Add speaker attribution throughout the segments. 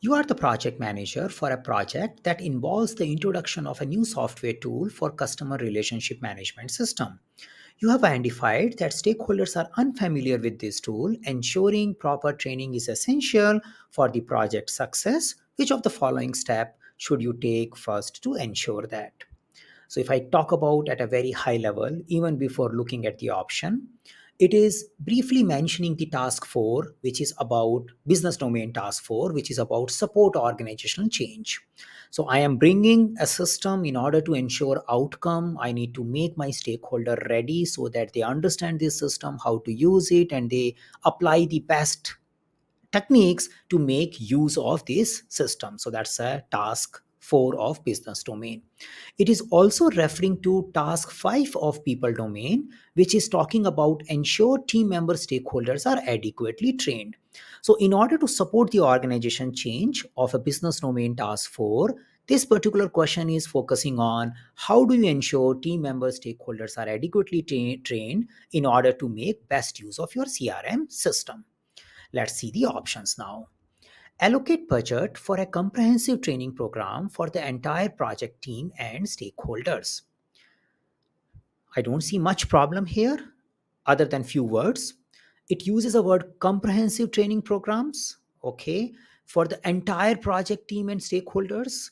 Speaker 1: You are the project manager for a project that involves the introduction of a new software tool for customer relationship management system. You have identified that stakeholders are unfamiliar with this tool. Ensuring proper training is essential for the project success. Which of the following step should you take first to ensure that? So, if I talk about at a very high level, even before looking at the option, it is briefly mentioning the task 4, which is about business domain task 4, which is about support organizational change. So, I am bringing a system in order to ensure outcome. I need to make my stakeholder ready so that they understand this system, how to use it, and they apply the best techniques to make use of this system. So that's a task 4 of business domain. It is also referring to task 5 of people domain, which is talking about ensure team member stakeholders are adequately trained. So in order to support the organization change of a business domain task 4, this particular question is focusing on how do you ensure team member stakeholders are adequately trained in order to make best use of your CRM system. Let's see the options now. Allocate budget for a comprehensive training program for the entire project team and stakeholders. I don't see much problem here other than few words. It uses a word comprehensive training programs, okay, for the entire project team and stakeholders.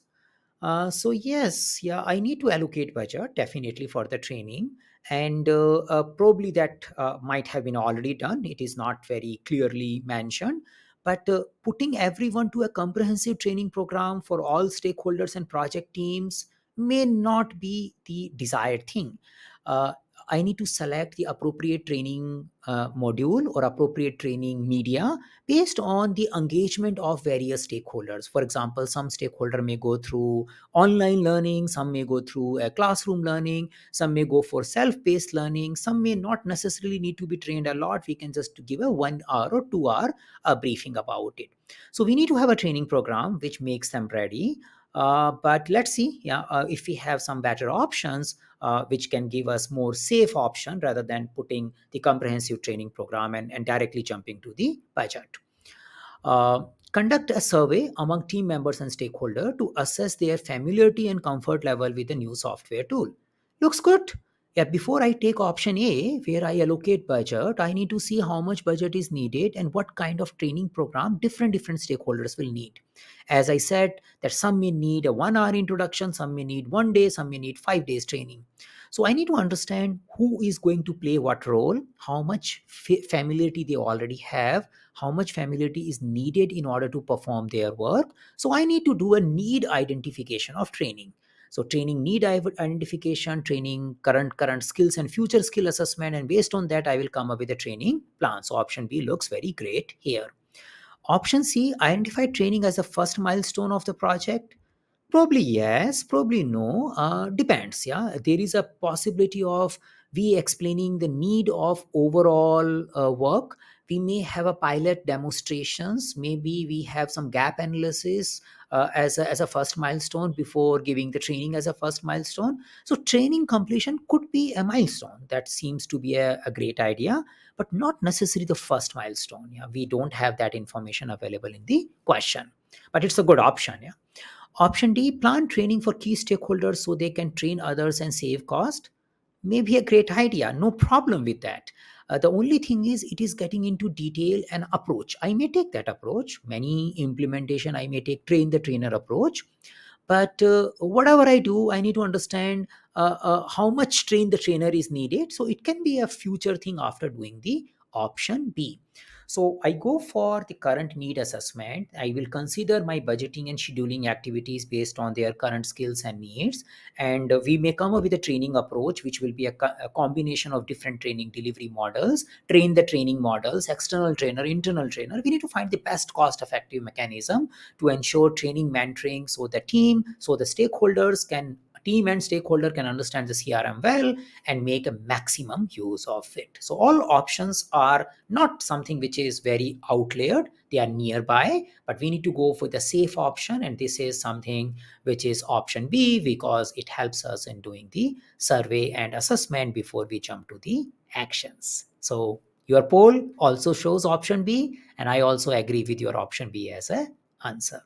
Speaker 1: So yes, yeah, I need to allocate budget definitely for the training, and probably that might have been already done. It is not very clearly mentioned, but putting everyone to a comprehensive training program for all stakeholders and project teams may not be the desired thing. Uh, I need to select the appropriate training module or appropriate training media based on the engagement of various stakeholders. For example, some stakeholder may go through online learning, some may go through a classroom learning, some may go for self-paced learning, some may not necessarily need to be trained a lot. We can just give a 1 hour or 2 hour briefing about it. So we need to have a training program which makes them ready. But let's see, yeah, if we have some better options which can give us more safe option rather than putting the comprehensive training program and directly jumping to the budget. Uh, Conduct a survey among team members and stakeholders to assess their familiarity and comfort level with the new software tool. Looks good. Yeah, before I take option A, where I allocate budget, I need to see how much budget is needed and what kind of training program different stakeholders will need. As I said, that some may need a 1 hour introduction, some may need 1 day, some may need 5 days training. So I need to understand who is going to play what role, how much familiarity they already have, how much familiarity is needed in order to perform their work. So I need to do a need identification of training. So training need identification, training current skills and future skill assessment, and based on that I will come up with a training plan. So option B looks very great here. Option C, identify training as the first milestone of the project. Probably yes, probably no. Depends. Yeah, there is a possibility of we explaining the need of overall work. We may have a pilot demonstrations. Maybe we have some gap analysis as a first milestone before giving the training as a first milestone. So training completion could be a milestone. That seems to be a great idea, but not necessarily the first milestone. Yeah, we don't have that information available in the question, but it's a good option. Yeah. Option D, plan training for key stakeholders so they can train others and save cost. May be a great idea, no problem with that. The only thing is, it is getting into detail and approach. I may take that approach. Many implementation, I may take train the trainer approach. But whatever I do, I need to understand how much train the trainer is needed. So it can be a future thing after doing the option B. So I go for the current need assessment. I will consider my budgeting and scheduling activities based on their current skills and needs. And we may come up with a training approach, which will be a combination of different training delivery models, train the training models, external trainer, internal trainer. We need to find the best cost effective mechanism to ensure training mentoring so the team, so the stakeholders can team and stakeholder can understand the CRM well and make a maximum use of it. So all options are not something which is very outlayered. They are nearby, but we need to go for the safe option. And this is something which is option B because it helps us in doing the survey and assessment before we jump to the actions. So your poll also shows option B, and I also agree with your option B as a answer.